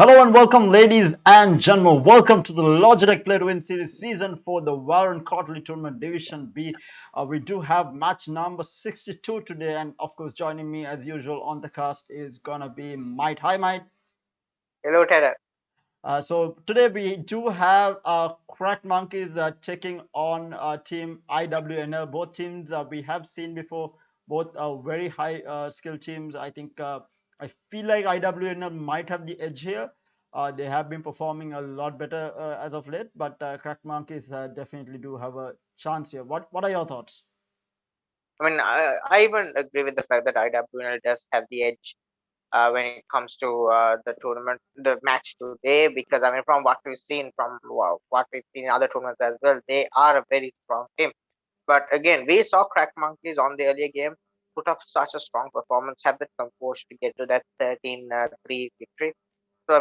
Hello and welcome, ladies and gentlemen. Welcome to the Logitech Play to Win Series Season for the Valorant Quarterly Tournament Division B. We do have match number 62 today, and of course, joining me as usual on the cast is gonna be Might. Hi, Might. Hello, Tara. So today we do have Crack Monkeys taking on team IWNL. Both teams we have seen before, both very high skill teams. I feel like IWNL might have the edge here. They have been performing a lot better as of late, but Crack Monkeys definitely do have a chance here. What are your thoughts? I even agree with the fact that IWNL does have the edge when it comes to the tournament, the match today, because from what we've seen, from what we've seen in other tournaments as well, they are a very strong team. But again, we saw Crack Monkeys on the earlier game put up such a strong performance, have been composed to get to that 13-3 victory. So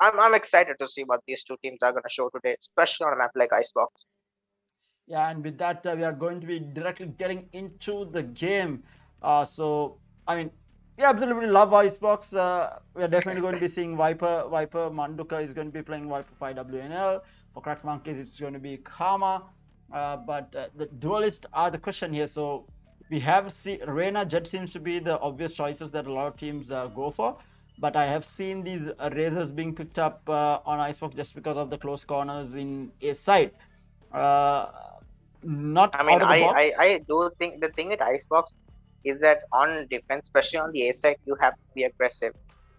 I'm excited to see what these two teams are going to show today, especially on a map like Icebox. Yeah, and with that, we are going to be directly getting into the game. I mean, we absolutely love Icebox. We are definitely going to be seeing Viper. Viper Manduka is going to be playing Viper for IWNL. For Crack Monkeys, it's going to be Karma. But the duelists are the question here. So we have seen Reyna Jet seems to be the obvious choices that a lot of teams go for. But I have seen these razors being picked up on Icebox just because of the close corners in a side. Uh, Not I mean, out of the I, I, box. I do think the thing with Icebox is that on defense, especially on the A side, you have to be aggressive.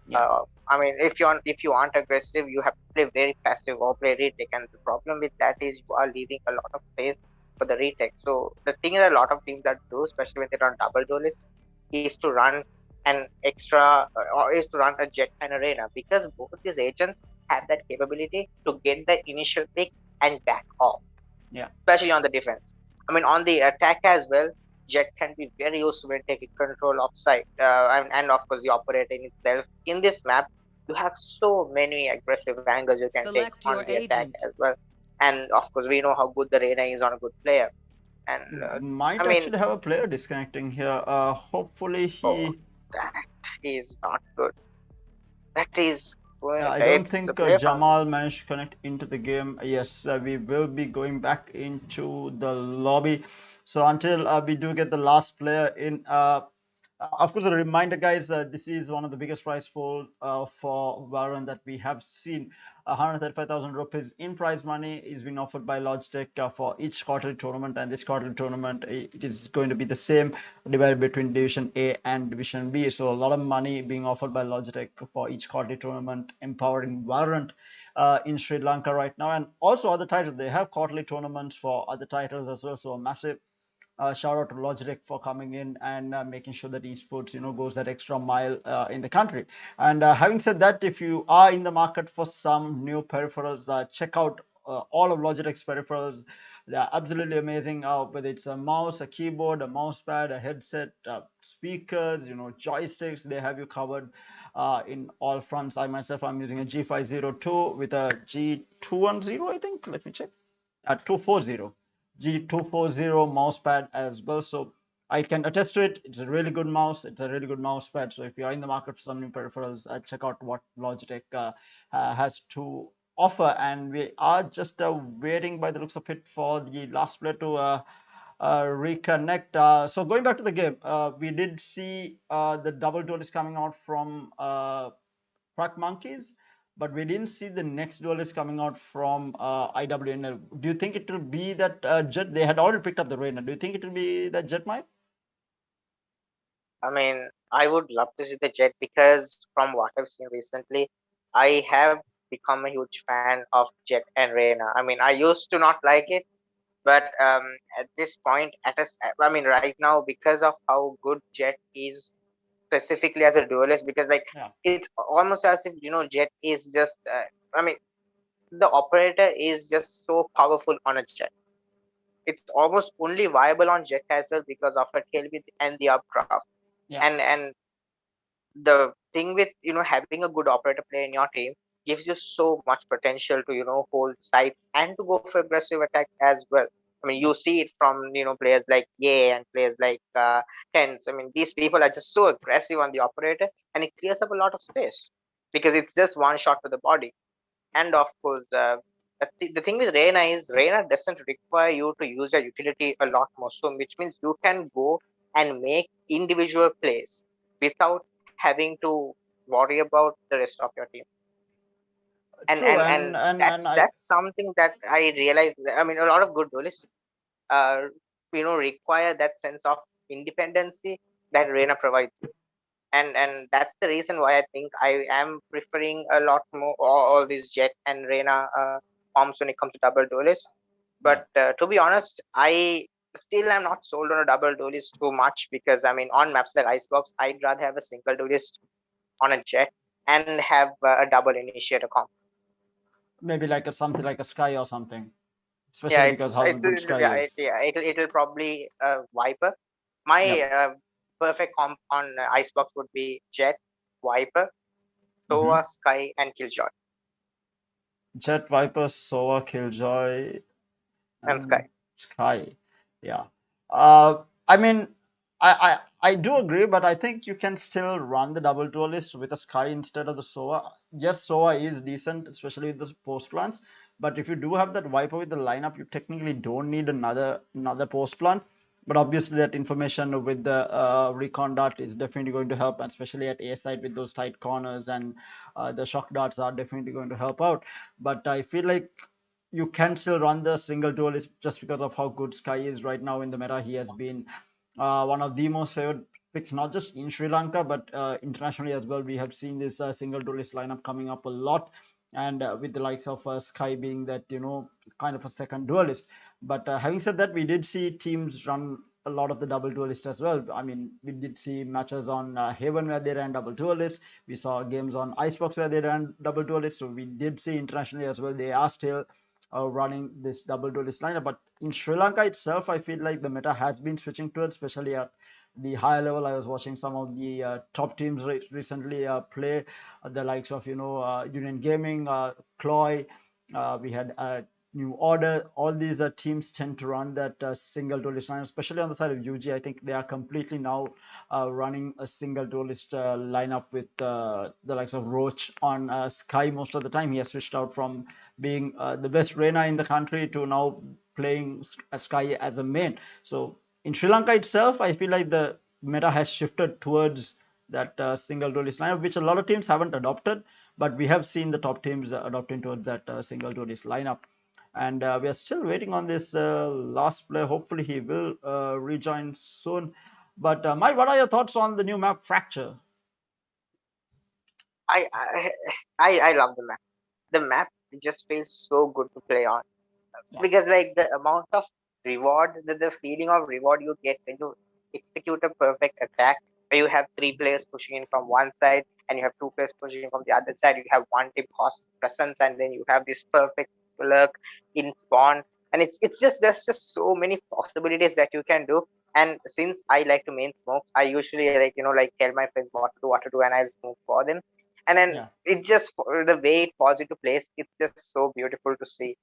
Yeah. If you aren't aggressive, you have to play very passive or play retake. And the problem with that is you are leaving a lot of space for the retake. So the thing that a lot of teams that do, especially when they run double duelists, is to run an extra or is to run a jet and arena because both these agents have that capability to get the initial pick and back off, Yeah. especially on the defense. On the attack as well, Jet can be very useful when taking control of site, and of course the operator in itself. In this map, you have so many aggressive angles you can take Select on your the attack agent. as well. And of course, we know how good the Reyna is on a good player. And I Might mean, actually have a player disconnecting here. Hopefully oh, he. that is not good. That is I don't it's a think player from. Jamal managed to connect into the game. Yes, we will be going back into the lobby. So until we do get the last player in, of course, a reminder, guys, this is one of the biggest prize pool for Valorant that we have seen. 135,000 rupees in prize money is being offered by Logitech for each quarterly tournament, and this quarterly tournament it is going to be the same divided between Division A and Division B. So a lot of money being offered by Logitech for each quarterly tournament, empowering Valorant in Sri Lanka right now, and also other titles. They have quarterly tournaments for other titles as well. So a massive shout out to Logitech for coming in and making sure that esports, goes that extra mile in the country. And having said that, if you are in the market for some new peripherals, check out all of Logitech's peripherals. They're absolutely amazing. Whether it's a mouse, a keyboard, a mouse pad, a headset, speakers, joysticks, they have you covered in all fronts. I myself, I'm using a G502 with a G210, I think. Let me check. 240. G240 mouse pad as well. So I can attest to it. It's a really good mouse. It's a really good mouse pad. So if you're in the market for some new peripherals, check out what Logitech has to offer. And we are just waiting by the looks of it for the last player to reconnect. So going back to the game, we did see the double duel is coming out from Crack Monkeys, but we didn't see the next duel is coming out from IWNL. Do you think it will be that Jet? They had already picked up the Reyna. Do you think it will be that Jet might? I would love to see the Jet because from what I've seen recently, I have become a huge fan of Jet and Reyna. I used to not like it, but at this point, right now, because of how good Jet is specifically as a duelist, because like Yeah. it's almost as if Jet is just. The operator is just so powerful on a Jet. It's almost only viable on Jet as well because of her kill with and the upcraft Yeah. and the thing with having a good operator player in your team gives you so much potential to hold site and to go for aggressive attack as well. Yeah. You see it from players like Ye and players like Tens. These people are just so aggressive on the operator and it clears up a lot of space. because it's just one shot to the body. And of course, the thing with Reina is Reina doesn't require you to use your utility a lot more, so which means you can go and make individual plays without having to worry about the rest of your team. And True, and and and and and that's I that's something that I realized. I mean, a lot of good duelists, uh, require that sense of independency that Reina provides you. And that's the reason why I think I am preferring a lot more all these Jet and Reina forms when it comes to double duelists. yeah. But to be honest, I still am not sold on a double duelist too much, because I mean, on maps like Icebox, I'd rather have a single duelist on a Jet and have a double initiator comp. Maybe like a something like a Sky or something, Yeah, especially because how good Sky yeah, is. it'll probably Viper. My Yep. perfect comp on Icebox would be Jet, Viper, Mm-hmm. Sova, Sky, and Killjoy. Jet, Viper, Sova, Killjoy, And Sky. and Sky. Yeah. I mean, I do agree, but I think you can still run the double duelist with a Sky instead of the Sova. Yes, Sova is decent, especially with the post plants. But if you do have that Viper with the lineup, you technically don't need another post plant. But obviously, that information with the recon dart is definitely going to help, and especially at A side with those tight corners, and the shock darts are definitely going to help out. But I feel like you can still run the single duelist just because of how good Sky is right now in the meta. He has been one of the most favored picks, not just in Sri Lanka, but internationally as well. We have seen this single duelist lineup coming up a lot, and with the likes of Sky being that, kind of a second duelist. But having said that, we did see teams run a lot of the double duelist as well. I mean, we did see matches on Haven where they ran double duelist. We saw games on Icebox where they ran double duelist. So we did see internationally as well. They are still running this double duelist lineup. But in Sri Lanka itself, I feel like the meta has been switching to it, especially at the higher level. I was watching some of the top teams recently play, the likes of Union Gaming, Cloy. We had New Order. All these teams tend to run that single duelist lineup, especially on the side of UG. I think they are completely now running a single duelist lineup with the likes of Roach on Sky most of the time. He has switched out from being the best Reina in the country to now playing Sky as a main. So in Sri Lanka itself, I feel like the meta has shifted towards that single duelist lineup, which a lot of teams haven't adopted, but we have seen the top teams adopting towards that single duelist lineup. And we are still waiting on this last player. Hopefully, he will rejoin soon. But Mike, what are your thoughts on the new map Fracture? I I I love the map. The map just feels so good to play on, Yeah, because like the amount of reward, the feeling of reward you get when you execute a perfect attack, where you have three players pushing in from one side and you have two players pushing in from the other side. You have one tip cost presence, and then you have this perfect lurk in spawn. And it's just, there's just so many possibilities that you can do. And since I like to main smokes, I usually like, like tell my friends what to do, and I'll smoke for them. And then yeah, it just, the way it falls into place, it's just so beautiful to see.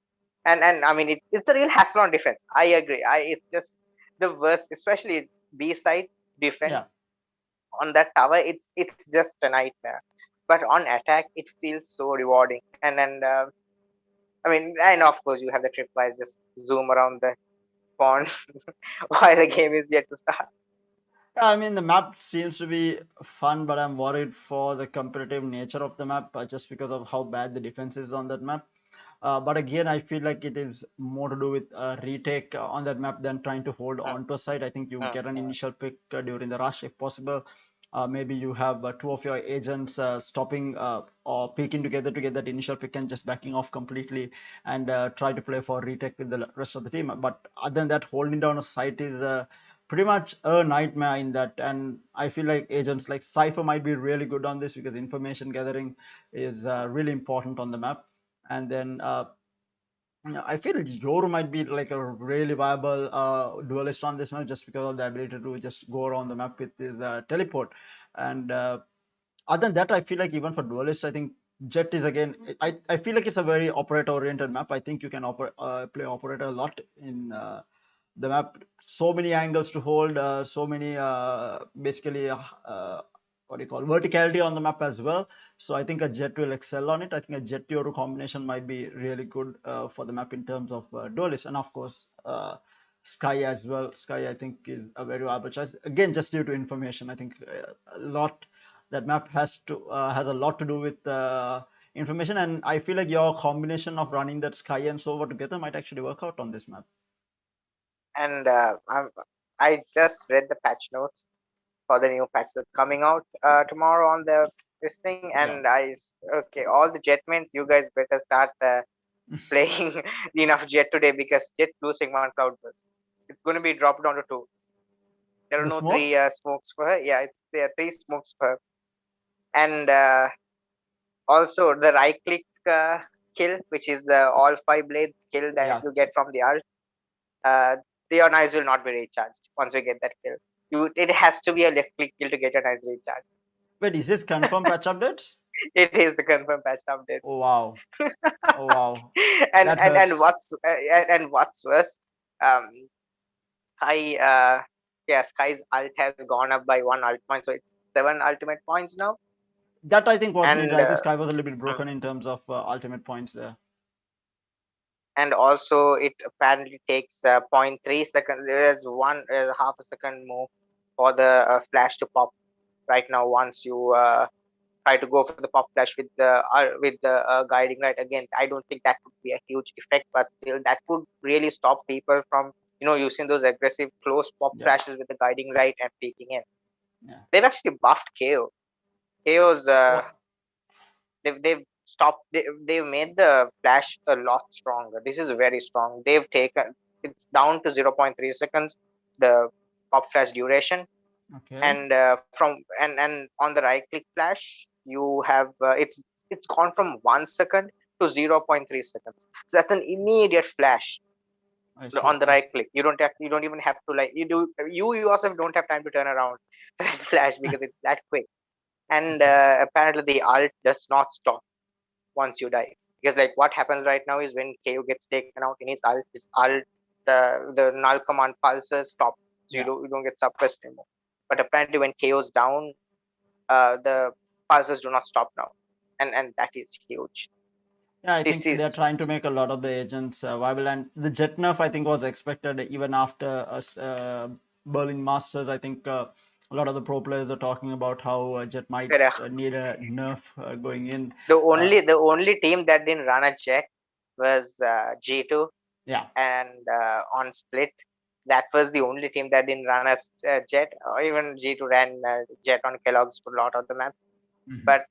And I mean, it's a real hassle on defense. I agree. It's just the worst, especially B side defense yeah. on that tower. It's just a nightmare. But on attack, it feels so rewarding. And I mean, and of course you have the tripwise, just zoom around the pond while the game is yet to start. Yeah, I mean, the map seems to be fun, but I'm worried for the competitive nature of the map just because of how bad the defense is on that map. But again, I feel like it is more to do with retake on that map than trying to hold Mm, on to a site. I think you mm, get an mm. initial pick during the rush if possible. Maybe you have two of your agents stopping or peeking together to get that initial pick and just backing off completely and try to play for retake with the rest of the team. But other than that, holding down a site is pretty much a nightmare in that. And I feel like agents like Cypher might be really good on this because information gathering is really important on the map. And then yeah, I feel Yoru might be like a really viable duelist on this map just because of the ability to just go around the map with his teleport. And other than that, I feel like even for duelist, I think Jet is again. I feel like it's a very operator oriented map. I think you can play operator a lot in the map. So many angles to hold. So many basically what do you call verticality on the map as well. So I think a Jet will excel on it. I think a Jet Yoru combination might be really good for the map in terms of duelist, and of course Sky as well. Sky I think is a very viable choice. Again, just due to information, I think a lot that map has a lot to do with information, and I feel like your combination of running that Sky and Sova together might actually work out on this map. And I just read the patch notes for the new patch that's coming out tomorrow on the this thing, Yeah. and okay, all the Jetmans, you guys better start playing enough Jet today because Jet losing one cloud burst. It's going to be dropped down to two. There are The no three smoke? smokes for her. Yeah, it's there are three smokes per her. And also the right click kill, which is the all five blades kill that Yeah. you get from the ult. Uh, your knives will not be recharged once you get that kill. It has to be a left click kill to get a nice recharge. Wait, is this confirmed patch updates? It is the confirmed patch update. Oh wow. Oh wow. and That and and hurts. what's and what's worse, um, Sky yeah, Sky's ult has gone up by one ult point, so it's 7 ultimate points now. That I think was needed. And I think Sky was a little bit mm, broken in terms of ultimate points there. and also it apparently takes zero point 0.3 seconds. There's one half a second move for the flash to pop right now once you try to go for the pop flash with the guiding light. Again, I don't think that would be a huge effect, but still that would really stop people from using those aggressive close pop Yeah. flashes with the guiding light and peeking in. Yeah. They've actually buffed KO. KO's What? they've stopped. They've made the flash a lot stronger. This is very strong. They've taken it's down to 0.3 seconds the pop flash duration, Okay. and and on the right click flash you have it's gone from 1 second to 0.3 seconds. So that's an immediate flash I see. on the right click. You don't even have to like you yourself don't have time to turn around that flash because it's that quick. And Okay. apparently the ult does not stop once you die, because like what happens right now is when KO gets taken out in his ult the null command pulses stop, so Yeah. you don't get suppressed anymore. But apparently when KO's down, the pulses do not stop now, and that is huge. Yeah, I This think they're is trying to make a lot of the agents viable, and the jet nerf I think was expected even after us Berlin Masters. I think a lot of the pro players are talking about how jet might uh, need a nerf going in. the only team that didn't run a jet was G2, Yeah. and on split that was the only team that didn't run a jet, or even G2 ran jet on Kellogg's for a lot of the maps. Hmm. But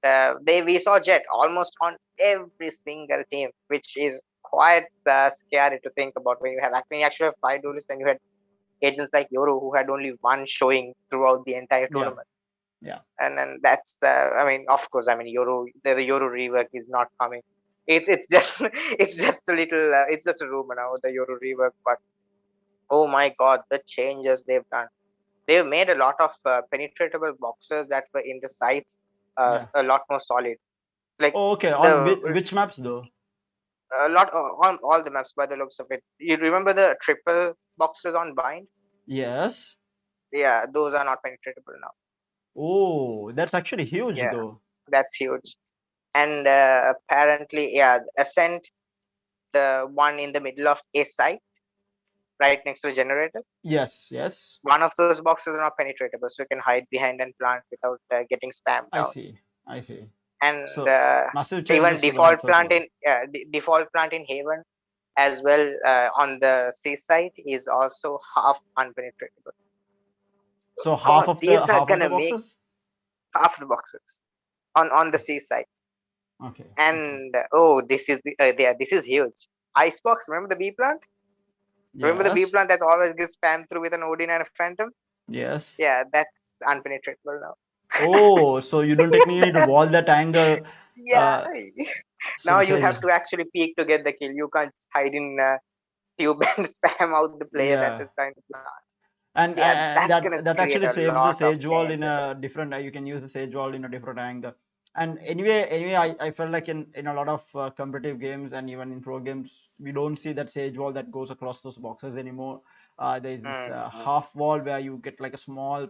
they we saw jet almost on every single team, which is quite scary to think about when you actually have five duelists and you had agents like Yoru who had only one showing throughout the entire Yeah. tournament. Yeah. And then that's I mean, of course, I mean Yoru, the Yoru rework is not coming. It's just it's just a little it's just a rumor now, the Yoru rework. But oh my god, the changes they've done. They've made a lot of penetratable boxes that were in the sites Yeah. a lot more solid. Like Oh, okay. On the which maps though? a lot on all the maps by the looks of it. You remember the triple boxes on bind? Yes. Yeah, those are not penetratable now. Oh, that's actually huge Yeah, though. that's huge. And apparently, yeah, Ascent, the one in the middle of a site, right next to the generator. Yes. Yes. One of those boxes are not penetratable, so you can hide behind and plant without getting spammed I down. see. I see. And So massive even changes for the maps as well. default plant in Haven as well on the seaside is also half unpenetratable. So Come half on, of the these are half of the gonna make boxes. half the boxes on the seaside. Okay. Okay. And oh, this is this is huge. Icebox, remember the B plant? Remember the B Yes. plant that's always gets spammed through with an Odin and a Phantom? Yes. Yeah, that's unpenetratable now. Oh, so you don't technically need to wall that angle. Yeah, Uh, now since you yeah, have to actually peek to get the kill. You can't just hide in tube and spam out the player that yeah. is trying to plant. And, Yeah, and that's that gonna that create actually a saves the lot of sage wall in a changes. different. You can use the sage wall in a different angle. And anyway, I felt like in a lot of competitive games and even in pro games, we don't see that sage wall that goes across those boxes anymore. There's this Mm-hmm. half wall where you get like a small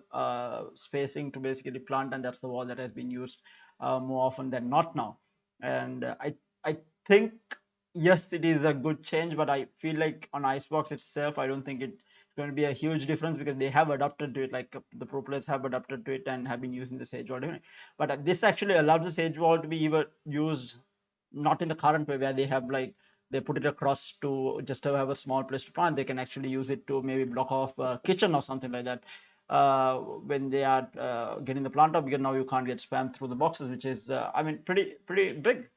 spacing to basically plant, and that's the wall that has been used more often than not now. And I think yes, it is a good change, but I feel like on Icebox itself, I don't think it's going to be a huge difference because they have adapted to it. Like the pro players have adapted to it and have been using the Sage wall. But this actually allows the Sage wall to be even used not in the current way where they have like they put it across to just to have a small place to plant. They can actually use it to maybe block off a kitchen or something like that when they are getting the plant up, because now you can't get spammed through the boxes, which is I mean pretty big.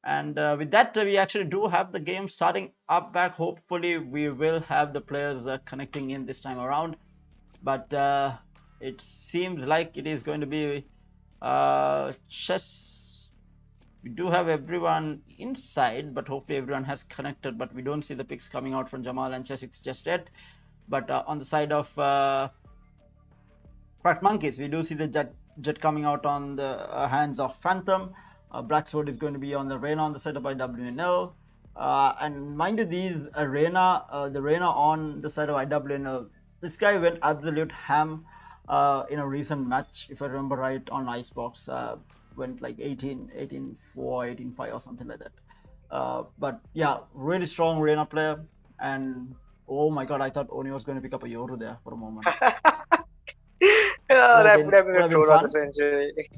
And with that, we actually do have the game starting up back. Hopefully, we will have the players connecting in this time around. But it seems like it is going to be chess. We do have everyone inside, but hopefully everyone has connected. But we don't see the picks coming out from Jamal and Chessix just yet. But on the side of Cracked Monkeys, we do see the jet coming out on the hands of Phantom. Blacksword is going to be on the Reyna on the side of IWNL. And mind you, these Reyna, the Reyna on the side of IWNL, this guy went absolute ham in a recent match, if I remember right, on Icebox. Went like 18-4, 18-5 or something like that. But yeah, really strong Reyna player. And oh my god, I thought Oni was going to pick up a Yoru there for a moment. Oh, that would Would have have been been a troll fun. of the century.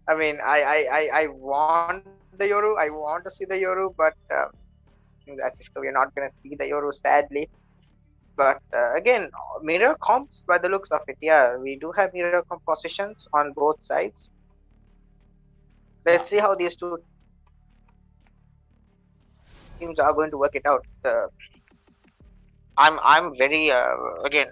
I mean, I want the Yoru. I want to see the Yoru, but as if we're not gonna see the Yoru, sadly. But again, mirror comps by the looks of it. Yeah, we do have mirror comp positions on both sides. Yeah. Let's see how these two teams are going to work it out. I'm very again.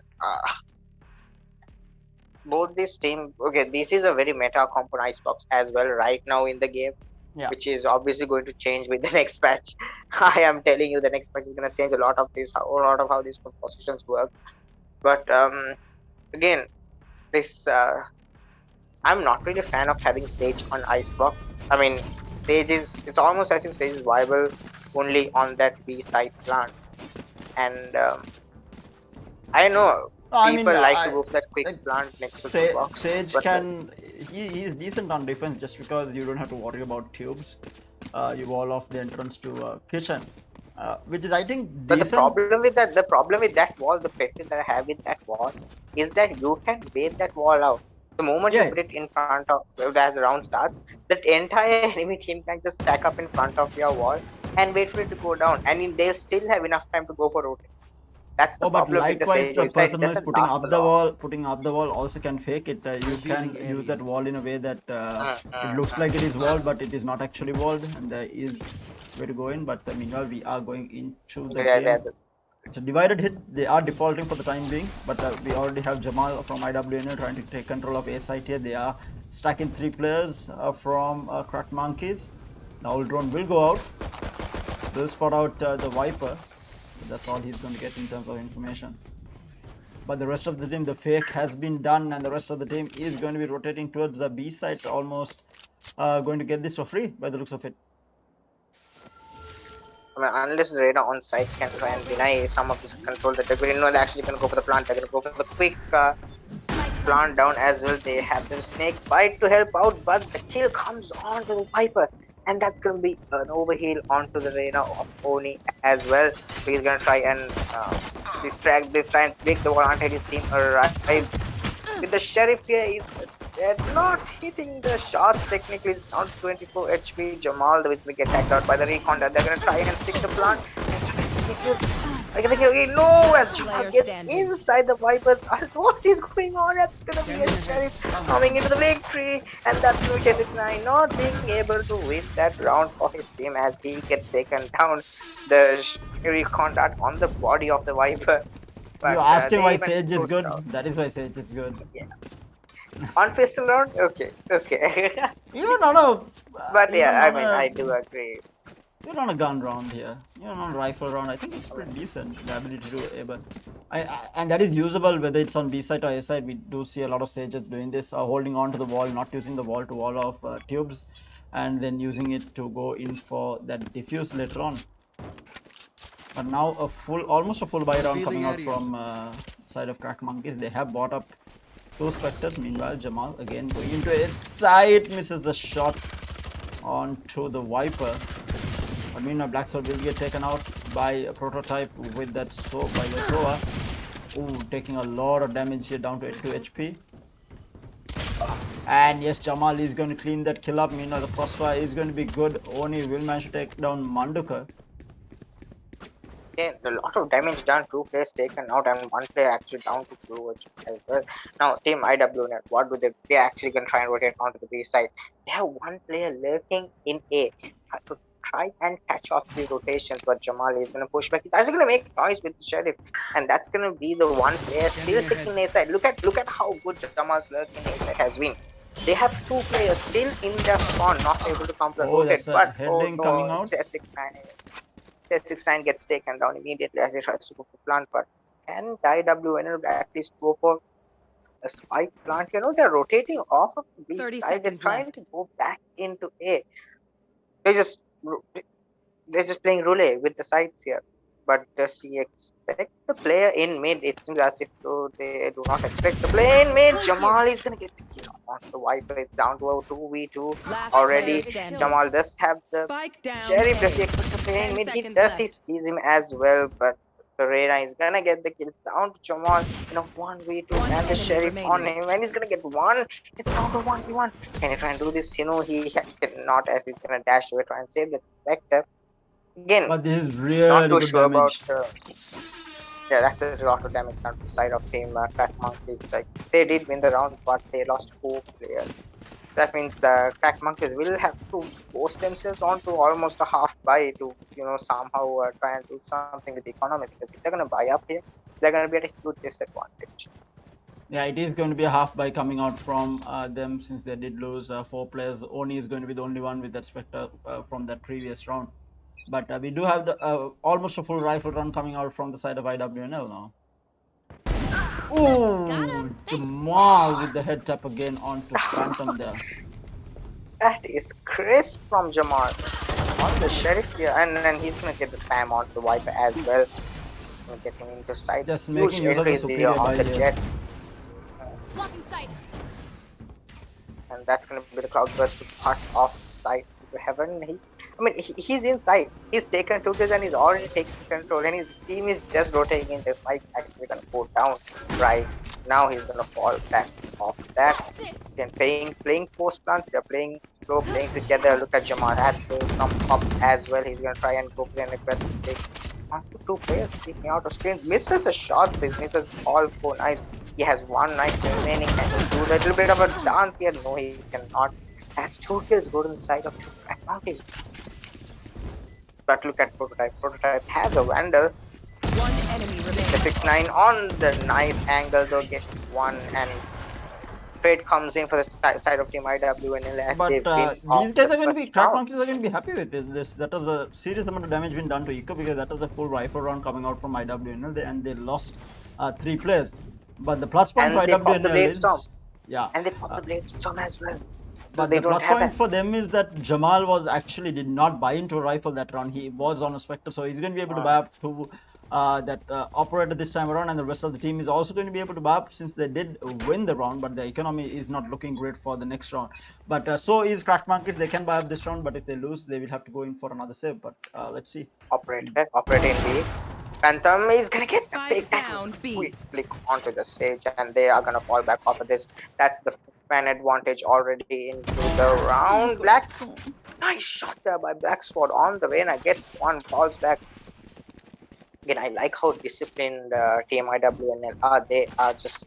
Both this team, okay, this is a very meta comp on Icebox as well right now in the game, Yeah. which is obviously going to change with the next patch. I am telling you, the next patch is going to change a lot of this, a lot of how these compositions work. But again, this I'm not really a fan of having Sage on Icebox. I mean, Sage is, it's almost as if Sage is viable only on that B side plant, and I know I mean, people like to go for that quick like plant next to the box, Sage but can he's decent on defense just because you don't have to worry about tubes. You wall off the entrance to kitchen, which is I think But decent. the problem with that wall, the pet that I have with that wall, is that you can bait that wall out. The moment you Yeah. put it in front of, as the round starts, that entire enemy team can just stack up in front of your wall and wait for it to go down, and they'll still have enough time to go for rotate. That's the Oh, but problem with the likewise, Sage, the is that it person who is doesn't last long. putting up the wall also can fake it. You can Revealing use that area. wall in a way that it looks like it is Mm. walled, but it is not actually walled, and there is way to go in. But meanwhile, we are going into the Yeah, game. there's It's a divided hit. They are defaulting for the time being, but we already have Jamal from IWNL trying to take control of A site here. They are stacking 3 players from Cracked Monkeys. The old drone will go out. Will spot out the Viper. That's all he's going to get in terms of information. But the rest of the team, the fake has been done, and the rest of the team is going to be rotating towards the B site, almost going to get this for free by the looks of it. I mean, unless the radar on site can try and deny some of this control, that they're going to know they're actually going to go for the plant. They're going to go for the quick plant down as well. They have the snake bite to help out, but the kill comes on to the Viper, and that's going to be an overheal onto the Reyna of Oni as well. So he's going to try and distract this, try and break the wall until his team arrive. With the sheriff here, they're not hitting the shots. Technically, it's not 24 HP. Jamal, which will get tagged out by the recon. They're going to try and stick the plant. No, as Jamal gets inside the Vipers. What is going on? That's going to be a sheriff coming into the victory. And that's Chase69 not being able to win that round for his team as he gets taken down. The recon dart on the body of the Viper. But, you asking why Sage is good? Out. That is why Sage is good. Yeah. On pistol round? Okay. Even on a... But yeah, I mean, I do agree. Even on a gun round here, even on a rifle round, I think it's pretty decent, the ability to do it. But and that is usable whether it's on B side or A side. We do see a lot of Sages doing this, holding on to the wall, not using the wall to wall off tubes, and then using it to go in for that diffuse later on. But now almost a full buy round coming out from side of Crack Monkeys. They have bought up two Spectres. Meanwhile, Jamal again going into his side, misses the shot onto the Viper. But meanwhile, Blacksword will get taken out by a Prototype with that by the Sova. Ooh, taking a lot of damage here, down to 82 HP. And yes, Jamal is going to clean that kill up. Meanwhile, the crossfire is going to be good. Oni will manage to take down Manduka. Yeah, a lot of damage done. 2 players taken out, and 1 player actually down to blue as well. Now, Team IWNL, what do they? They actually can try and rotate onto the B side. They have 1 player lurking in A. Have to try and catch off the rotations, but Jamal is gonna push back. He's actually gonna make noise with the Sheriff, and that's gonna be the 1 player still sticking A side. Look at how good Jamal's lurking A side has been. They have 2 players still in their spawn, not able to complete rotate. But oh coming no, out. J69 gets taken down immediately as he tries to go for plant. But can IWNL at least go for a spike plant? You know, they're rotating off of the B side. They're trying to go back into A. They're just playing roulette with the sides here. But does he expect the player in mid? It seems as if they do not expect the player in mid. Jamal is gonna get the kill on the Viper. It's down to a 2v2 already. Jamal does have the Sheriff. Does he expect the player in mid? He does. He sees him as well, but the Reyna is gonna get the kill down to Jamal. 1v2 and the Sheriff on him, and he's gonna get 1. It's down to 1v1. Can he try and do this? He cannot, as he's gonna dash away, try and save the Vector. Again, but this is really not too good sure damage. about. Yeah, that's a lot of damage on the side of Team Crack Monkeys. Like, they did win the round, but they lost 4 players. That means Crack Monkeys will have to force themselves onto almost a half buy to, somehow try and do something with the economy. Because if they're gonna buy up here, they're gonna be at a huge disadvantage. Yeah, it is going to be a half buy coming out from them, since they did lose 4 players. Oni is going to be the only one with that Spectre from that previous round. But we do have the almost a full rifle run coming out from the side of IWNL now. Ooh, Jamal with the head tap again onto Phantom there. That is crisp from Jamal on the Sheriff here, and then he's gonna get the spam on the Viper as well. Getting into sight. Just making use of the superior on the here. Jet. And that's gonna be the Cloudburst to cut off sight to heaven. He's inside. He's taken 2 kills and he's already taking control, and his team is just rotating in. This fight actually gonna go down right now. He's gonna fall back off that. Then playing post plants. They're playing slow, playing together. Look at Jamal has to come up as well. He's gonna try and go for an aggressive take. 2 players taking out of screens. Misses the shots. He misses all 4 knives. He has 1 knife remaining. Can he do a little bit of a dance here? No, he cannot. Has 2 kills go to the side of 2 Crack Monkeys. But look at Prototype. Prototype has a Vandal. 1 enemy remaining. The 6-9 on the nice angle though gets 1, and trade comes in for the side of Team IWNL as but they win. These guys are going to be, Crack Monkeys are going to be happy with this. That was a serious amount of damage being done to Eco, because that was a full rifle round coming out from IWNL, and they lost 3 players. But the plus point for IWNL is... Yeah. And they popped the Blade Storm as well. But the plus point for them is that Jamal did not buy into a rifle that round. He was on a Spectre, so he's going to be able to buy up to that operator this time around, and the rest of the team is also going to be able to buy up, since they did win the round, but the economy is not looking great for the next round. But so is Crack Monkeys. They can buy up this round, but if they lose, they will have to go in for another save. But let's see. Operator in B. Phantom is gonna get the big quick flick onto the stage, and they are gonna fall back off of this. That's the fan advantage already into the round. Nice shot there by Blacksword on the Reyna. Gets 1, falls back. Again, I like how disciplined Team IWNL are. They are just,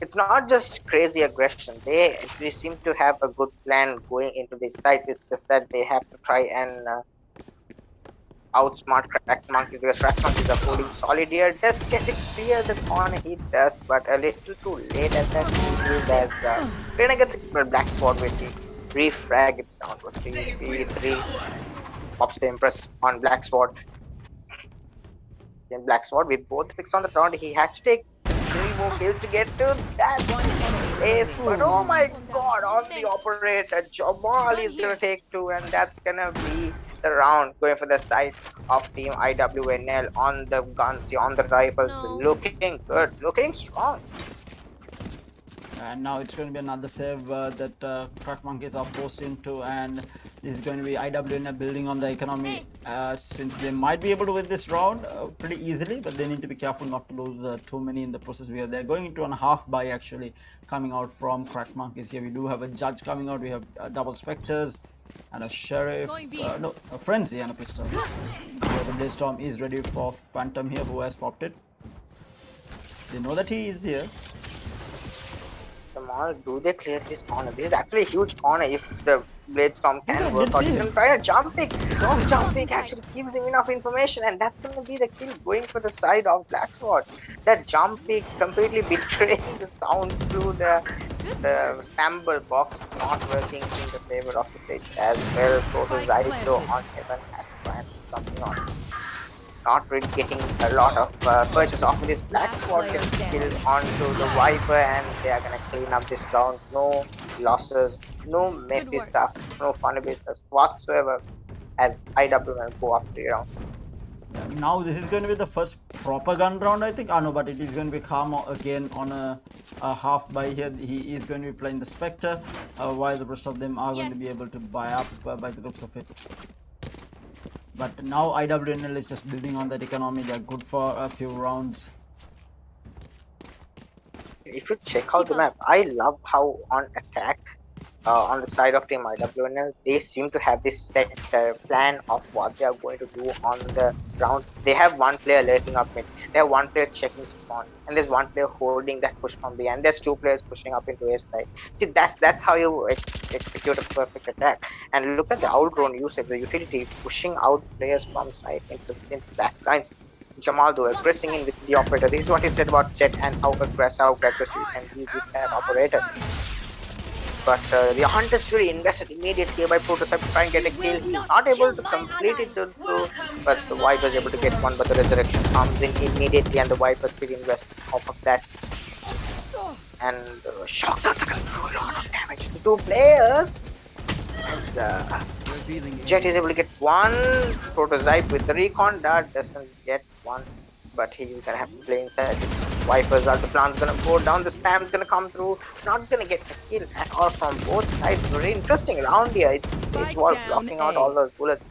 it's not just crazy aggression. They actually seem to have a good plan going into these sites. It's just that they have to try and outsmart Crack Monkeys, because Crack Monkeys are holding solid here. Does J6 clear the corner? He does, but a little too late at that. Reyna gets Black Sword with the refrag. It's down to 3v3. Pops the Empress on Black Sword. Then Black Sword with both picks on the round. He has to take 3 more kills to get to that place. But oh my god, on the operator, Jamal is gonna take 2, and that's gonna be the round going for the side of team IWNL on the guns, on the rifles. No. Looking good, looking strong. And now it's going to be another save that Crack Monkeys are forced into, and this is going to be IWN building on the economy, since they might be able to win this round pretty easily, but they need to be careful not to lose too many in the process. They're going into a half buy actually coming out from Crack Monkeys. Here we do have a judge coming out. We have double specters and a sheriff, no, a frenzy and a pistol. So the Blaze-Storm is ready for Phantom here, who has popped it. They know that he is here. Jamal, do they clear this corner? This is actually a huge corner if the Blade-Storm can Yeah, work did out. see He's him. gonna try a jump pick. So jump pick actually gives him enough information, and that's gonna be the kill going for the side of Blacksword. That jump pick completely betraying the sound through the scramble box, not working in the favor of the stage as well. So the Zyzo on Heaven has to try and do something on. Not really getting a lot of purchase off of this. Blacksword gets killed onto the Viper, and they are gonna clean up this round. No losses, no messy stuff, no funny business whatsoever as IWN go up 3 rounds. Now this is going to be the first proper gun round, I think. No, but it is going to be Karma again on a half buy here. He is going to be playing the Spectre, while the rest of them are going to be able to buy up by the looks of it. But now IWNL is just building on that economy. They're good for a few rounds. If you check out the map, I love how on attack on the side of team IWNL, they seem to have this set plan of what they are going to do on the round. They have one player lurking up mid, they have one player checking spawn, and there's one player holding that push from B, and there's 2 players pushing up into A side. See, that's how you execute a perfect attack. And look at the outdrawn usage, the utility pushing out players from side into back lines. Jamal though aggressing in with the operator. This is what he said about Jet and how aggressive you can be with that operator. But the Hunter is really invested immediately by Prototype to try and get a kill. He's not able to complete it, but the Viper is able to get one. But the Resurrection comes in immediately, and the Viper still invests off of that. And Shock does a lot of damage to 2 players. And Jet is able to get one. Prototype with the recon dart doesn't get one, but he's gonna have to play inside this Vipers. The plan's gonna go down, the spam's gonna come through, not gonna get a kill at all from both sides. Very interesting round here. It's all blocking out all those bullets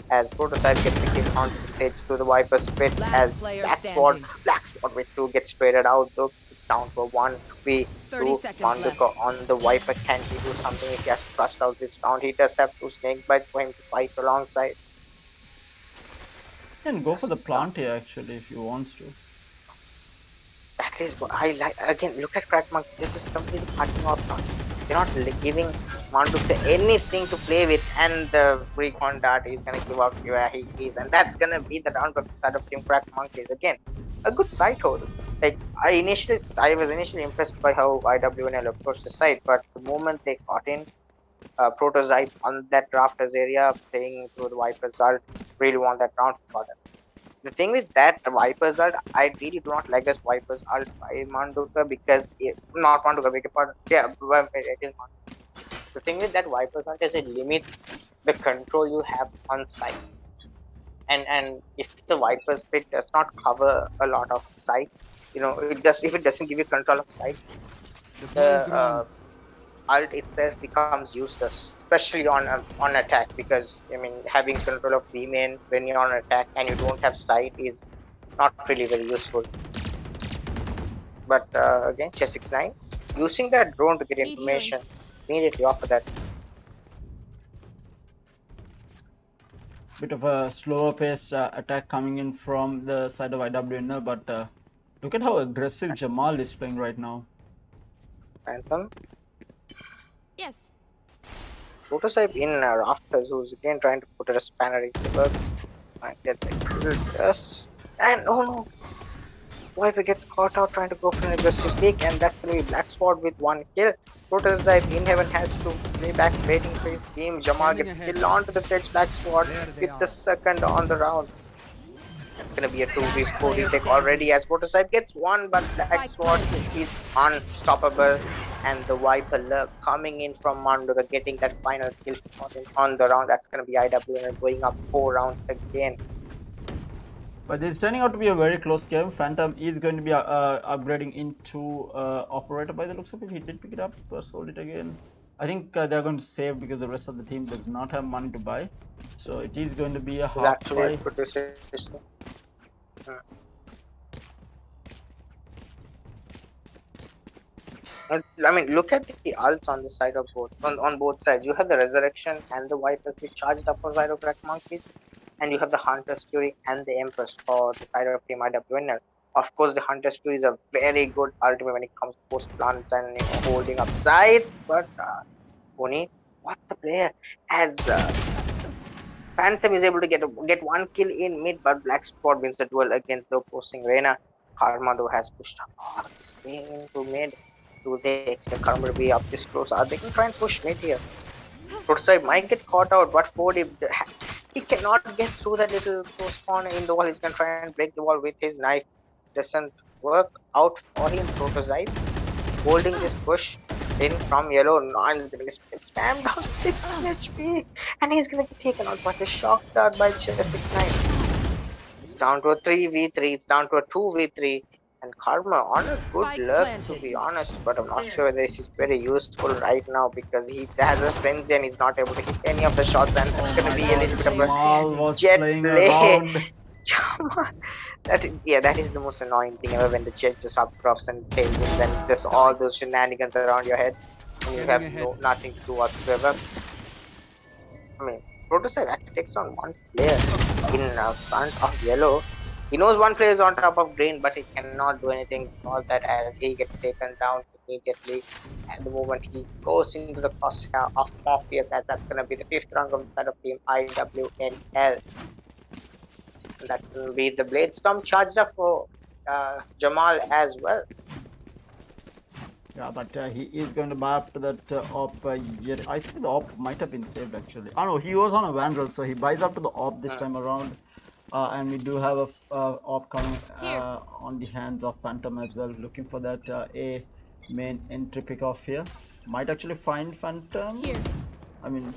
as Prototype gets the kill onto the stage through the Viper's pit as Blacksword with 2 gets traded out though. It's down for 1. We do Manduka on the Viper. Can he do something if he has flushed out this round? He does have 2 snake bites for him to fight alongside. And go for the plant here actually if you wants to. That is what I like. Again, look at Crack Monk. This is completely cutting off now. They're not giving Manduka anything to play with, and the recon dart is gonna give out where he is, and that's gonna be the round of the start of Team Crack Monkeys. Again, a good side hold. Like I was initially impressed by how IWNL approached the side, but the moment they got in, Prototype on that rafters area playing through the Viper's ult, really won that round for them. The thing with that Viper's ult, I really do not like this Viper's ult by Manduka because not Manduka, beg your pardon. Yeah, it is Manduka. The thing with that Viper's ult is it limits the control you have on site. And if the Viper's pit does not cover a lot of site, if it doesn't give you control of site, the ult itself becomes useless, especially on attack, because having control of B main when you're on attack and you don't have sight is not really very useful. But again, Chess69 using that drone to get information immediately off of that. Bit of a slower pace attack coming in from the side of IWNL, but look at how aggressive Jamal is playing right now. Phantom. Yes. Prototype in rafters, who's again trying to put a spanner into the works and get the kill. Yes. And oh no! Viper gets caught out trying to go for an aggressive pick, and that's gonna be Blacksword with 1 kill. Prototype in heaven has to play back waiting for his team. Jamal gets killed onto the stage. Blacksword with the 2nd on the round. It's gonna be a 2v4 retake already as Prototype gets 1, but Blacksword is unstoppable. and the Viper Lurk coming in from Manduka, getting that final kill on the round. That's going to be IWNL going up 4 rounds again. But it's turning out to be a very close game. Phantom is going to be upgrading into Operator by the looks of it. He did pick it up, sold it again. I think they're going to save because the rest of the team does not have money to buy. So it is going to be a half buy. I mean, look at the ults on the side of both on both sides. You have the Resurrection and the Vipers be charged up for side of Black Monkeys, and you have the Hunter's Fury and the Empress for the side of Team IWNL. Of course, the Hunter's Fury is a very good ultimate when it comes to post plants and holding up sides. But Pony, what the player has Phantom is able to get one kill in mid, but Black Spot wins the duel against the opposing Reina. Karma though has pushed all this way into mid. Do they expect Karma to be up this close? Are they going to try and push mid here? Prototype might get caught out, but Ford, he cannot get through that little close corner in the wall. He's going to try and break the wall with his knife. Doesn't work out for him. Prototype holding this push in from yellow. Non's going to get spammed out 16 HP, and he's going to get taken out by the shock dart by just 6-9. It's down to a 3v3. It's down to a 2v3. And Karma on a good luck, to be honest, but I'm not sure this is very useful right now because he has a frenzy and he's not able to hit any of the shots, and it's going to be a little bit of a jet play. That is the most annoying thing ever, when the jet just updrops and tailwinds and there's all those shenanigans around your head and you have nothing to do whatsoever. I mean, Prototype actually takes on one player in front of yellow. He knows one player is on top of green, but he cannot do anything for that as he gets taken down immediately. At the moment he goes into the crosshair of Morpheus, as that's going to be the 5th round of the side of Team IWNL. And that's going to be the Blade Storm charged up for Jamal as well. Yeah, but he is going to buy up to that op. I think the op might have been saved actually. Oh no, he was on a Vandal, so he buys up to the op this time around. And we do have a op coming on the hands of Phantom as well, looking for that A main entry pick off here. Might actually find Phantom. Here. I mean,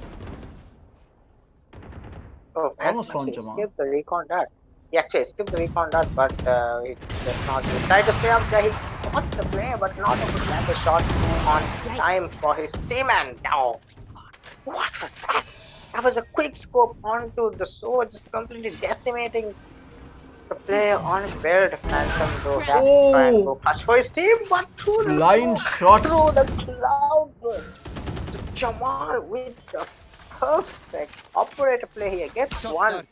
almost found Jamal. Escaped the recon dart. He actually escaped the recon dart, but he does not decide to stay up there. He got the play, but not able to land a shot on time for his team. And now, what was that? That was a quick scope onto the sword, just completely decimating the player on his belt. Phantom though has to try and go clutch for his team, but through the line shot through the cloud burst. Jamal with the perfect operator play here gets one,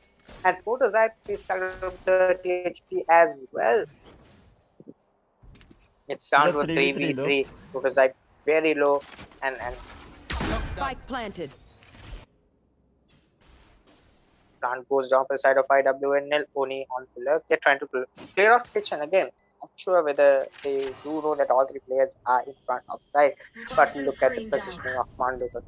and Prototype is carrying 30 HP as well. It's down to a 3v3. Prototype very low, and spike planted. Plant goes down for the side of IWNL. Oni on the left. They're trying to clear off kitchen again. Not sure whether they do know that all 3 players are in front of the side. But look at the positioning of Manduka.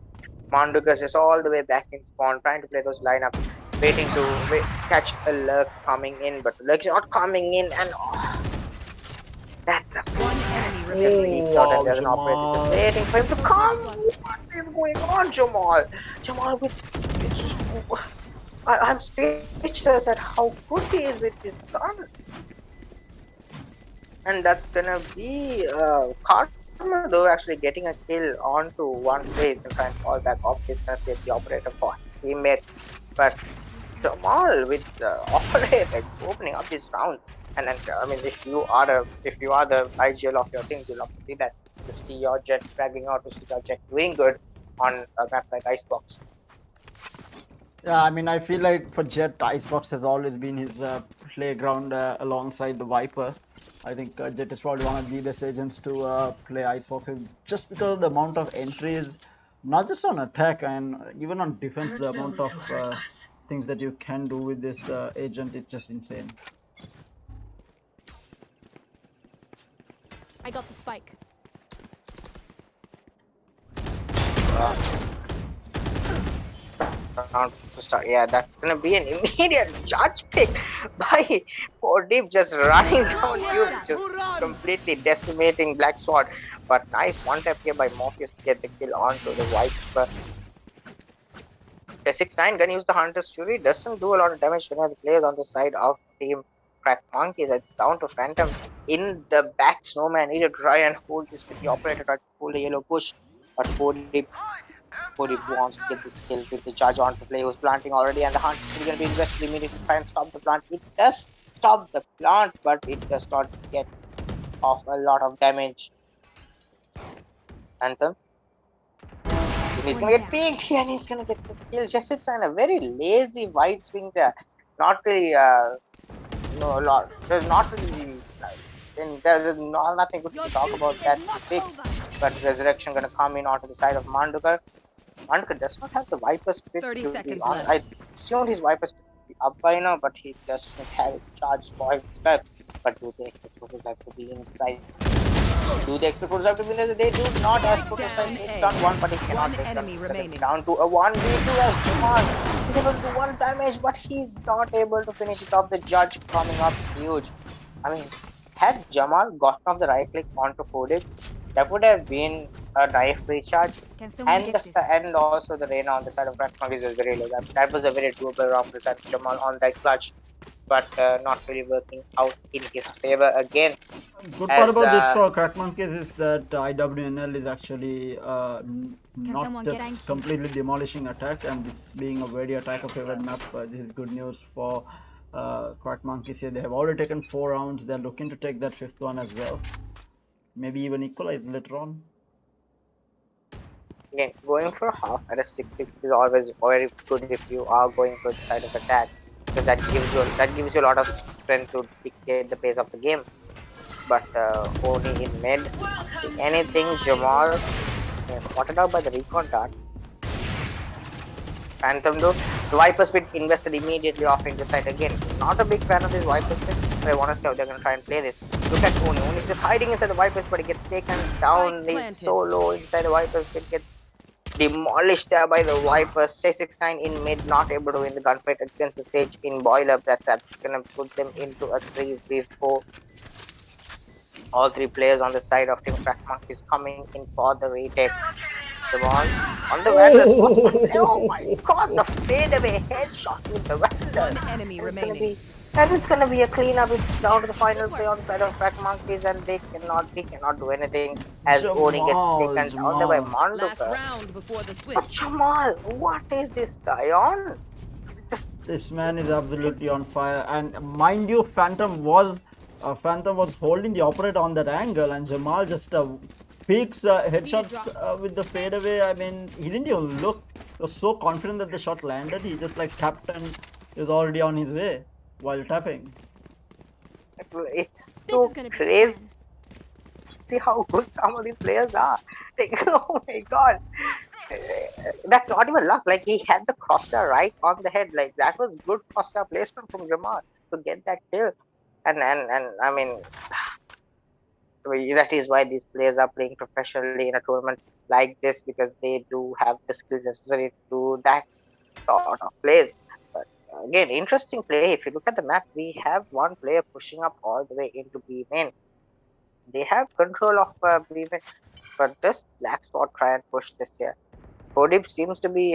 Manduka is all the way back in spawn, trying to play those lineups, waiting to catch a lurk coming in, but the lurk is not coming in, and that's a one enemy just leaks out, and there's an operator just waiting for him to come. What is going on, Jamal? Jamal with I'm speechless at how good he is with this gun. And that's gonna be Karma though actually getting a kill onto one place and trying to fall back off this to save the operator for his teammate. But Jamal with the operator opening up this round. And then I mean, if you are the IGL of your team, you'll love to see that. To see your Jet fragging out, to see your Jet doing good on a map like Icebox. Yeah, I mean, I feel like for Jet, Icebox has always been his playground alongside the Viper. I think Jet is probably one of the best agents to play Icebox with, just because of the amount of entries, not just on attack and even on defense, the amount of things that you can do with this agent, it's just insane. I got the spike. round to start. Yeah, that's gonna be an immediate judge pick by Deep just running down Cube, just completely decimating Black Sword. But nice one tap here by Morpheus to get the kill onto the Viper. The 6-9 gonna use the Hunter's Fury. Doesn't do a lot of damage to the players on the side of Team Crack Monkeys. It's down to Phantom in the back. Snowman need to try and hold this with the operator, try to hold the yellow push. But Cody wants to get this kill with the judge on to play who's planting already, and the hunt is going to be invested immediately to try and stop the plant. It does stop the plant, but it does not get off a lot of damage. Anthem. He's going to get peeked here and he's going to get the kill. Just and a very lazy wide swing there. Not really, no, a lot. There's not really, there's nothing good to talk about that pick. But Resurrection going to come in onto the side of Mandukar. Mandukar does not have the Viper Spit to be honest. I assumed his Viper Spit to be up by now, but he doesn't have it charged for himself. But do they expect Prototype to be inside? Do they expect Prototype to be inside? They do not, as Prototype takes down one, but he cannot take them down to a 1v2 as Jamal is able to do 1 damage, but he's not able to finish it off. The judge coming up huge. I mean, had Jamal gotten off the right click onto Fodip, that would have been a knife recharge, and also the Reyna on the side of Crack Monkeys was very low. That was a very doable round for Jamal on that clutch, but not really working out in his favor again. Good part about this for Crack Monkeys is that IWNL is actually not just completely demolishing attack, and this being a very attacker favored map, this is good news for Crack Monkeys here. They have already taken 4 rounds. They're looking to take that 5th one as well. Maybe even equalize later on. Again, going for a half at a 6-6 is always very good if you are going for the side of attack, because that gives you a lot of strength to dictate the pace of the game. But only in mid, if anything, Jamal spotted out by the recon dart. Phantom though, the Viper Spit invested immediately off into side again. Not a big fan of this Viper Spit, but I want to see how they're going to try and play this. Look at Oni. Oni's just hiding inside the Viper Spit, but he gets taken down. He's so low inside the Viper Spit, gets demolished there by the Viper. 6-9 in mid, not able to win the gunfight against the Sage in boiler. That's actually going to put them into a 3v4. All 3 players on the side of Team Crack Monkeys coming in for the retake. Jamal on the Vandals. Oh my god, the fadeaway headshot with the Vandals. One enemy remaining. It's gonna be a cleanup. It's down to the final play on the side of Crack Monkeys, and he cannot do anything as Oni gets taken down there by Mandukar. But Jamal, what is this guy on? This man is absolutely on fire, and mind you, Phantom was holding the operator on that angle, and Jamal just peaks headshots with the fadeaway. I mean, he didn't even look. He was so confident that the shot landed. He just like tapped and he was already on his way while tapping. It's so crazy. See how good some of these players are. Like, oh my god. That's not even luck. Like, he had the crosshair right on the head. Like, that was good crosshair placement from Jamal to get that kill. And I mean, that is why these players are playing professionally in a tournament like this, because they do have the skills necessary to do that sort of plays. But again, interesting play. If you look at the map, we have one player pushing up all the way into B main. They have control of B main, but does Black Spot try and push this here? Kodip seems to be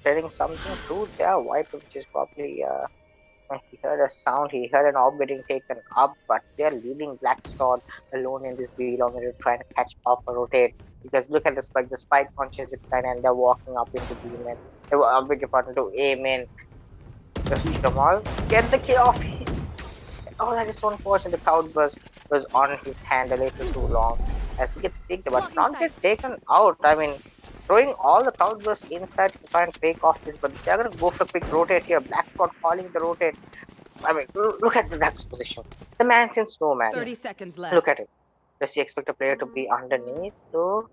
telling something to their wipe, which is probably he heard a sound, he heard an orb getting taken up, but they're leaving Black Sword alone in this B long and trying to catch up or rotate. Because look at the spikes on Chizik's side, and they're walking up into B main. They were a big part into A main. Just Jamal get the kill off his. Oh, that is so unfortunate. The cloudburst was on his hand a little too long as he gets picked, but not get taken out. I mean, throwing all the cloudbursts inside to try and fake off this, but they're gonna go for a quick rotate here. Black Spot calling the rotate. I mean, look at the Black's position. The man's in snowman. 30 seconds left. Look at it. Does he expect a player to be underneath though?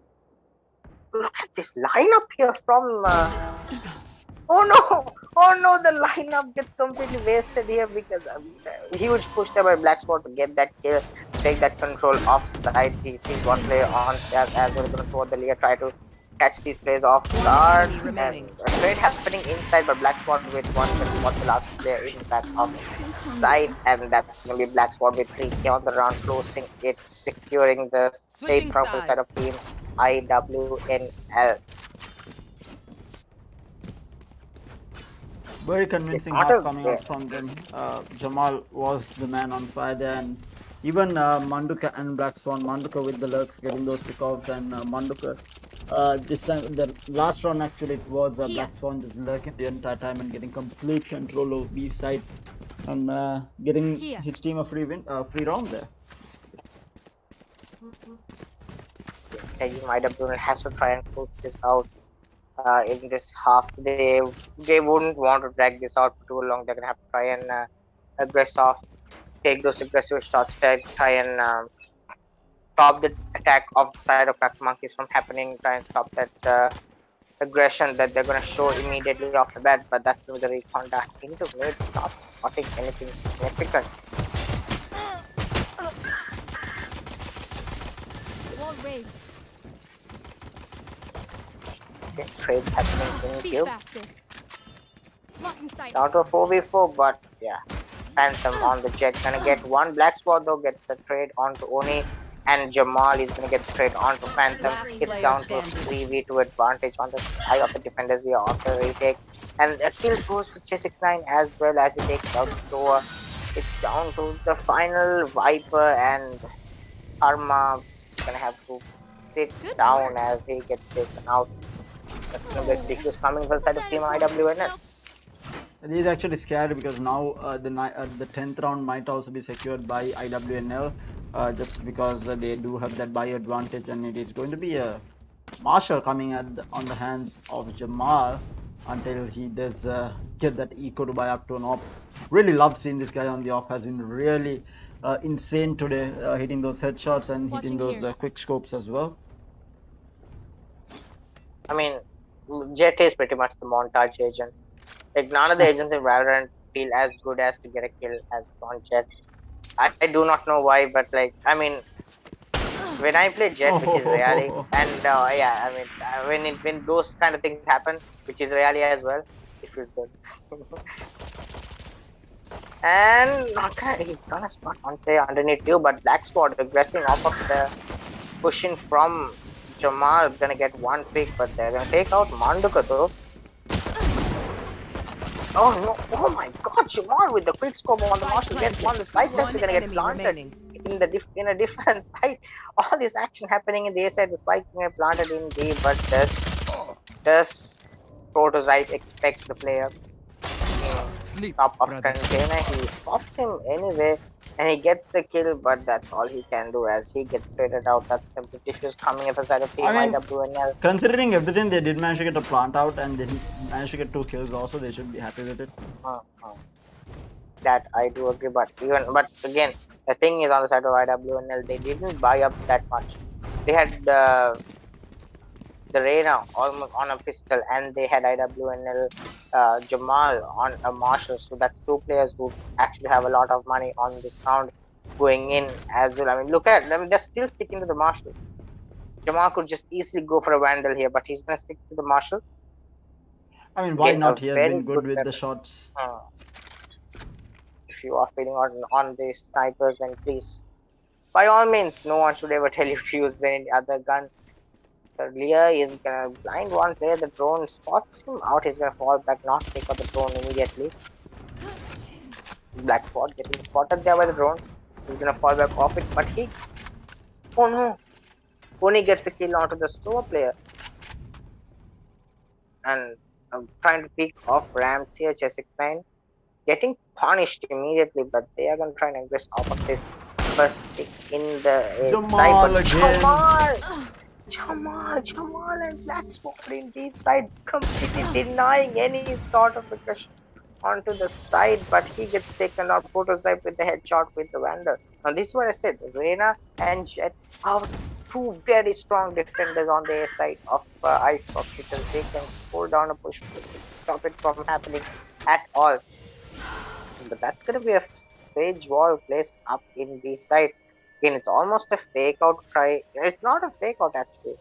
Look at this lineup here from. Oh no! The lineup gets completely wasted here because huge push there by Black Spot to get that kill, take that control offside. He sees one player on stairs as well, going to throw the layer, try to catch these players off One guard. enemy And remaining. a trade happening inside, but Black Spot with one can spot the last player in back of side, and that's gonna be Black Spot with 3K on the round, closing it, securing the safe Switching round for the side of sides. team IWNL. Very It's convincing not half a coming out from them. Jamal was the man on fire there, and even Manduka and Black Swan. Manduka with the lurks getting those pickoffs, and Manduka this time the last round actually it was Here. Black Swan just lurking the entire time and getting complete control of B side and getting Here. his team a free win, free round there. team IWNL has to try and close this out. In this half, they wouldn't want to drag this out for too long. They're gonna have to try and aggress off, take those aggressive shots, try and stop the attack of the side of Crack Monkeys from happening. Try and stop that aggression that they're gonna show immediately off the bat. But that's with the recon dash into mid, not spotting anything significant. Wall raised. Okay, trades happening in Be cube. faster. Blocking sight. Down to a 4v4, but yeah. Phantom on the jet gonna get one. Black Spot though gets a trade onto Oni, and Jamal is gonna get the trade onto Phantom. Last It's player down to a standing. 3v2 advantage on the side of the defenders here on the retake. And a kill goes for J69 as well as he takes out Stoa. It's down to the final Viper, and Karma gonna have to sit Good down work. as he gets taken out. That's gonna be a defuse coming for the side of Team IWNL. It is actually scary because now the 10th round might also be secured by IWNL just because they do have that buy advantage, and it is going to be a Marshall coming on the hands of Jamal until he does get that eco to buy up to an op. Really love seeing this guy on the op. Has been really insane today, hitting those headshots and hitting Watching those here. quick scopes as well. I mean, Jet is pretty much the montage agent. Like none of the agents in Valorant feel as good as to get a kill as on Jet. I do not know why, but like I mean, when I play Jet, which is rarely, Oh, and yeah, I mean when those kind of things happen, which is rarely as well, it feels good. And he's gonna spot one player underneath you, but Black Spot aggressing off of the pushing from Jamal, gonna get one pick, but they're gonna take out Manduka though. Oh no! Oh my God! Jamal with the quick scope on the Marshall gets one. The spike test is One gonna get enemy planted remaining. in a different side. All this action happening in the A side. The spike being planted in B, but does Prototype expects the player in top of container? He spots him anyway, and he gets the kill. But that's all he can do as he gets traded out. That's the issues coming up side of Team I mean, IWNL. considering everything, they did manage to get a plant out and they managed to get 2 kills also. They should be happy with it. That I do agree, but again, the thing is on the side of IWNL, they didn't buy up that much. They had the Reyna almost on a pistol, and they had IWNL Jamal on a Marshall. So that's two players who actually have a lot of money on this round going in as well. I mean, look at them; they're still sticking to the Marshall. Jamal could just easily go for a Vandal here, but he's gonna stick to the Marshall. I mean, why Get not? a He has very been good good with the weapon. shots. If you are feeling on the snipers, then please, by all means, no one should ever tell you to use any other gun. The Lear is gonna blind one player, the drone spots him out, he's gonna fall back, not take out the drone immediately. Black Spot getting spotted there by the drone. He's gonna fall back off it, but he, oh no, Pony gets a kill onto the slower player. And I'm trying to pick off Rams here, J69. Getting punished immediately, but they are gonna try and aggress off of this first pick in the side. Jamal But again. Jamal and Black Spot in this side completely denying any sort of aggression onto the side, but he gets taken out. Prototype with the headshot with the Vandal. Now this is what I said, Reyna and Jet are two very strong defenders on the A side of Icebox because they can pull down a push to stop it from happening at all. But that's gonna be a stage wall placed up in B side. Again, it's almost a fake out try. It's not a fake out actually.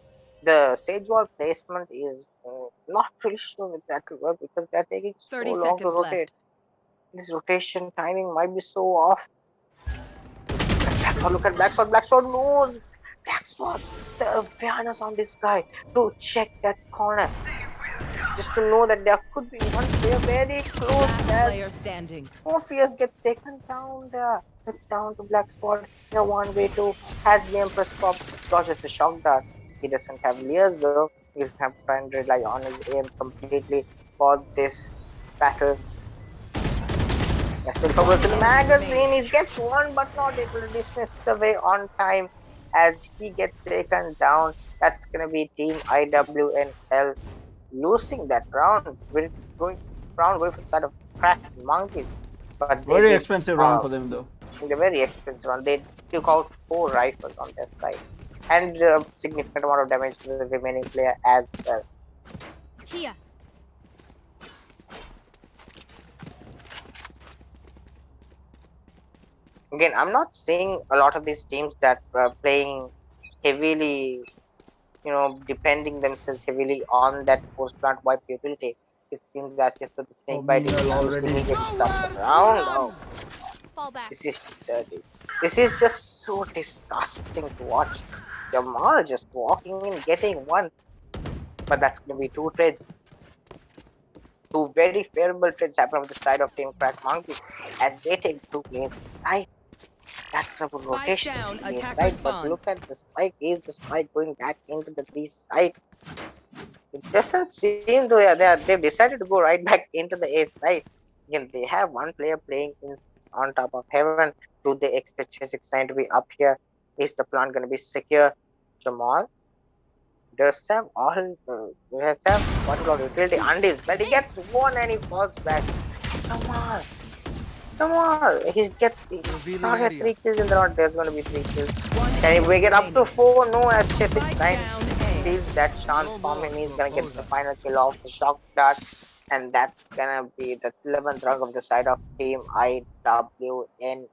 the stage wall placement is not really sure if that will work because they're taking so 30 long to seconds rotate. left. This rotation timing might be so off. Look at Blacksword. Blacksword knows. Blacksword, the awareness on this guy to check that corner. Just to know that there could be one player very close Last as player standing. Morpheus gets taken down there. It's down to Blacksword. In a 1v2. Has the Empress pop, dodges the shock dart. He doesn't have layers though. He's going to try and rely on his aim completely for this battle. Still focused in the magazine. He gets one but not able to dismiss away on time as he gets taken down. That's gonna be Team IWNL losing that round. We're going for the side of cracked monkeys. But they Very did expensive round for them though. the very expensive one. They took out 4 rifles on their side. And a significant amount of damage to the remaining player as well. Here. Again, I'm not seeing a lot of these teams that playing heavily, depending themselves heavily on that post plant wipe utility. It seems as if the snake bite is Meanwhile, used already immediately to start the round. Oh, Fall back. this is just dirty. This is just so disgusting to watch. Jamal just walking in, getting one, but that's gonna be 2 trades. 2 very favorable trades happen on the side of Team Crack Monkey as they take 2 players inside. That's gonna put Spike rotation down, to the attacker side, but spawn. look at the spike. Is the spike going back into the B side? It doesn't seem to. They've decided to go right back into the A side. Again, they have one player playing on top of heaven. Do they expect Chesix9 to be up here? Is the plant going to be secure? Jamal does have what about utility undies, but he gets one and he falls back. Come on, he gets. Sorry, 3 kills in the round. There's going to be 3 kills. Can he make it up to 4? No, as Chesix9 steals that chance from him. He's gonna get the final kill off the shock dart, and that's gonna be the 11th round of the side of Team IWNL.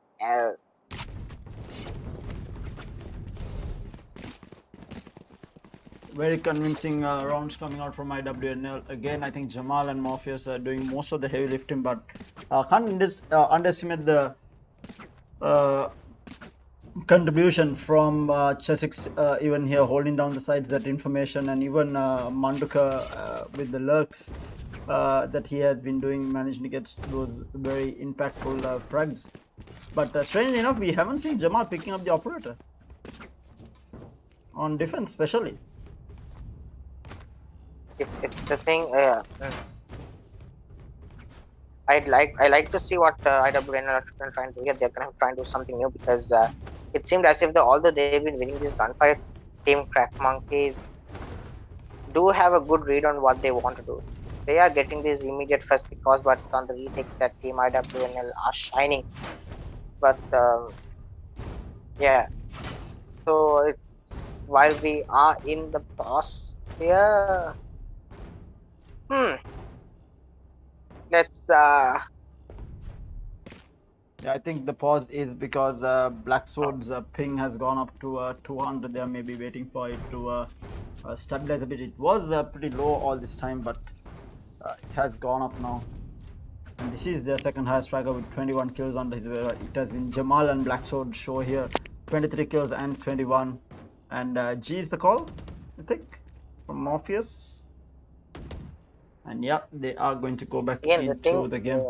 Very convincing rounds coming out from IWNL. Again, I think Jamal and Morpheus are doing most of the heavy lifting, but can't underestimate the contribution from Chesix even here holding down the sides, that information, and even Manduka with the lurks that he has been doing, managing to get those very impactful frags. But strangely enough, we haven't seen Jamal picking up the operator on defense especially. It's the thing. I like to see what IWNL are trying to do here. They're gonna try and do something new because it seemed as if although they've been winning this gunfight, Team Crack Monkeys do have a good read on what they want to do. They are getting this immediate first because, but on the retake that Team IWNL are shining. But yeah, so it's, while we are in the pause here, let's Yeah, I think the pause is because Blacksword's ping has gone up to 200. They are maybe waiting for it to stabilize a bit. It was pretty low all this time, but it has gone up now. And this is their second highest striker with 21 kills under his belt. It has been Jamal and Blacksword show here, 23 kills and 21. And G is the call, I think, from Morpheus. And yeah, they are going to go back into the game.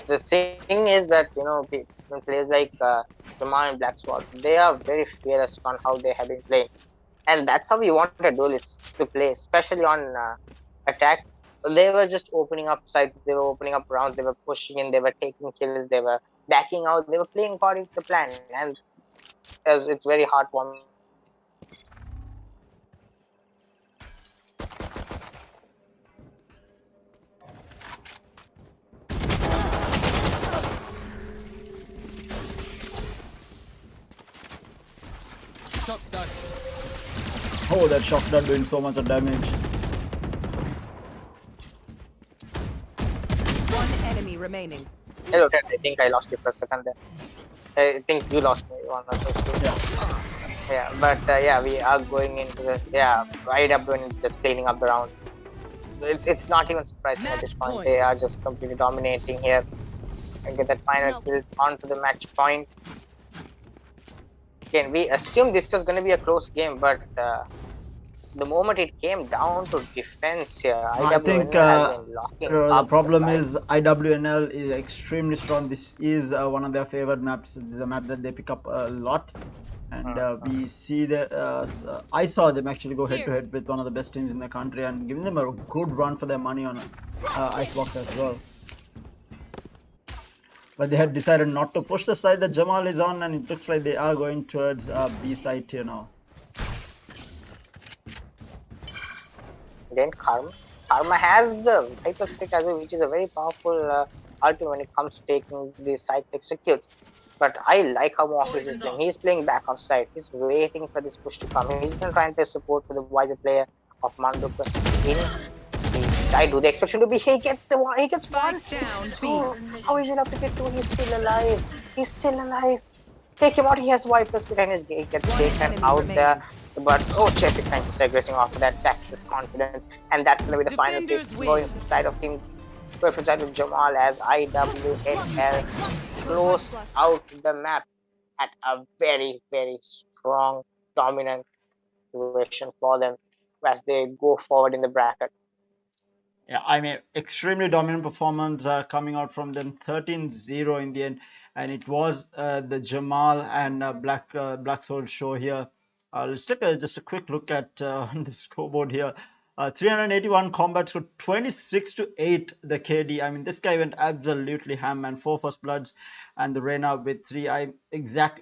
The thing is that players like Jamal and Blacksword, they are very fearless on how they have been playing, and that's how we wanted duelists to play, especially on attack. They were just opening up sides, they were opening up rounds, they were pushing in, they were taking kills, they were backing out, they were playing according to the plan, and as it's very hard for me. Oh, that shock dart doing so much of damage. One enemy remaining. Hello, Ted. I think I lost you for a second there. I think you lost me one or two. Yeah. Yeah, but yeah, we are going into this. Yeah, IWN just cleaning up the round. It's not even surprising at this Match point. point. They are just completely dominating here and get that final No. kill onto the match point. Again, we assumed this was going to be a close game, but the moment it came down to defense here, I think IWNL has been locking the up the problem is sides. IWNL is extremely strong. This is one of their favorite maps. This is a map that they pick up a lot, and we see that I saw them actually go head to head with one of the best teams in the country and giving them a good run for their money on Icebox as well. But they had decided not to push the side that Jamal is on, and it looks like they are going towards B side here now. Then Karma has the hyper split as well, which is a very powerful ultimate when it comes to taking the side executes. But I like how Morpheus is playing. He's playing back offside. He's waiting for this push to come. He's been trying to support for the wider player of Manduka in the side. Do they expect him to be? He gets the one. He gets one. Spike down Two. B. How is it up to get two? He's still alive. He's still alive. Take him out. He has wiper split and he gets One taken enemy out remaining. there. But Chess 69 just aggressing off of that. That's his confidence. And that's going to be the final pick. Defenders win. Going inside of team. Going inside of Jamal as IWNL close out the map at a very, very strong, dominant situation for them as they go forward in the bracket. Yeah, I mean, extremely dominant performance coming out from them, 13-0 in the end, and it was the Jamal and Black Soul show here. Let's take just a quick look at the scoreboard here. 381 combat score, 26-8 the KD. I mean, this guy went absolutely ham, man. 4 first bloods and the Reyna with 3.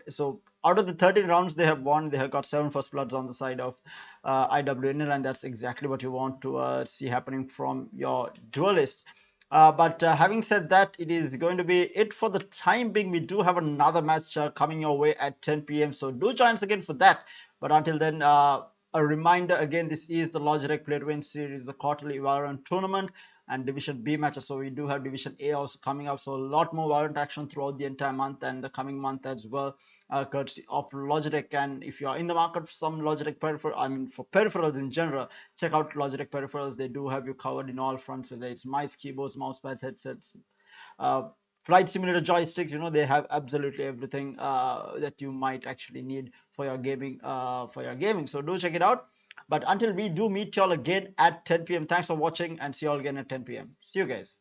So out of the 13 rounds they have won, they have got 7 first bloods on the side of IWNL, and that's exactly what you want to see happening from your duelist. But having said that, it is going to be it for the time being. We do have another match coming your way at 10 p.m. So do join us again for that. But until then, a reminder again, this is the Logitech Play to Win series, the quarterly Valorant tournament and Division B matches. So we do have Division A also coming up. So a lot more Valorant action throughout the entire month and the coming month as well, courtesy of Logitech. And if you are in the market for some Logitech peripheral, I mean for peripherals in general, check out Logitech peripherals. They do have you covered in all fronts, whether it's mice, keyboards, mouse pads, headsets, uh, flight simulator joysticks. They have absolutely everything that you might actually need for your gaming. So do check it out. But until we do meet y'all again at 10 p.m., thanks for watching and see y'all again at 10 p.m. See you guys.